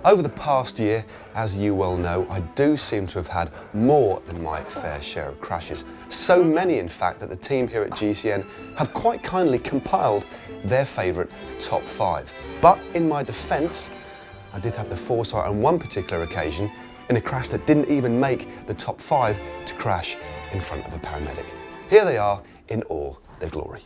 Over the past year, as you well know, I do seem to have had more than my fair share of crashes. So many, in fact, that the team here at GCN have quite kindly compiled their favourite top 5. But in my defence, I did have the foresight on one particular occasion, in a crash that didn't even make the top 5, to crash in front of a paramedic. Here they are in all their glory.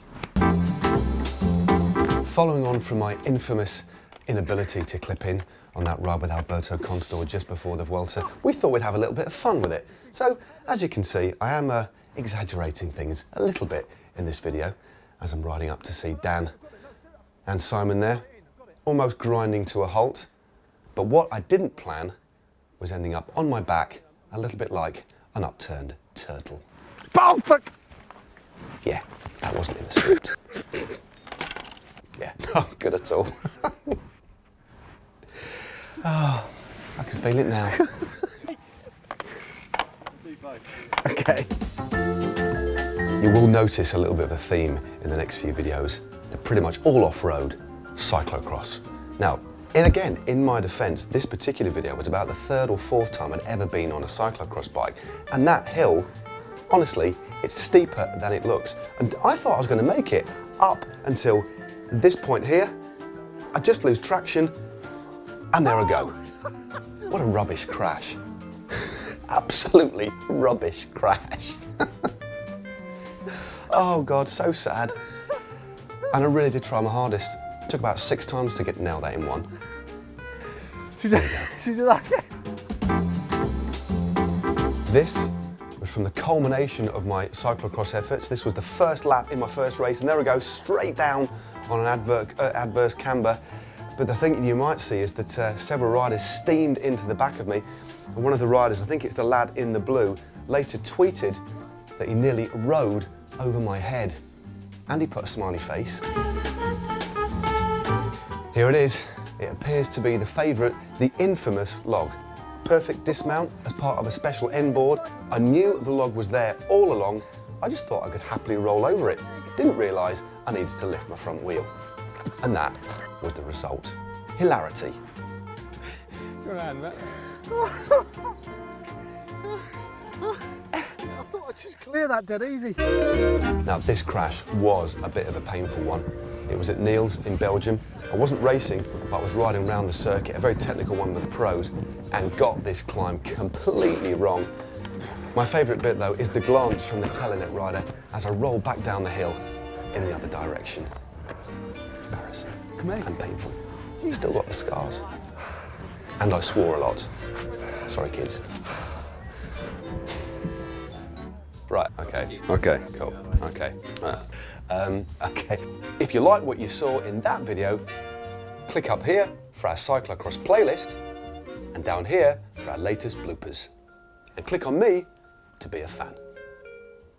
Following on from my infamous inability to clip in on that ride with Alberto Contador just before the Vuelta, we thought we'd have a little bit of fun with it. So, as you can see, I am exaggerating things a little bit in this video, as I'm riding up to see Dan and Simon there, almost grinding to a halt. But what I didn't plan was ending up on my back, a little bit like an upturned turtle. Oh, fuck! Yeah, that wasn't in the script. Yeah, not good at all. Oh, I can feel it now. Okay. You will notice a little bit of a theme in the next few videos. They're pretty much all off-road, cyclocross. Now, again, in my defence, this particular video was about the 3rd or 4th time I'd ever been on a cyclocross bike. And that hill, honestly, it's steeper than it looks. And I thought I was going to make it up until this point here. I just lose traction, and there I go. What a rubbish crash. Absolutely rubbish crash. Oh God, so sad. And I really did try my hardest. It took about 6 times to nail that in one. Should we do that again? This was from the culmination of my cyclocross efforts. This was the first lap in my first race, and there we go, straight down on an adverse camber. But the thing you might see is that several riders steamed into the back of me, and one of the riders, I think it's the lad in the blue, later tweeted that he nearly rode over my head. And he put a smiley face. Here it is. It appears to be the favourite, the infamous log. Perfect dismount as part of a special end board. I knew the log was there all along. I just thought I could happily roll over it. Didn't realise I needed to lift my front wheel. And that was the result. Hilarity. Go on, mate. I thought I'd just clear that dead easy. Now this crash was a bit of a painful one. It was at Niels in Belgium. I wasn't racing, but I was riding around the circuit, a very technical one with the pros, and got this climb completely wrong. My favourite bit though is the glance from the telenet rider as I roll back down the hill in the other direction. Embarrassing and painful. Still got the scars. And I swore a lot. Sorry kids. Right, okay, cool, okay. Okay, if you like what you saw in that video, click up here for our cyclocross playlist, and down here for our latest bloopers. And click on me to be a fan.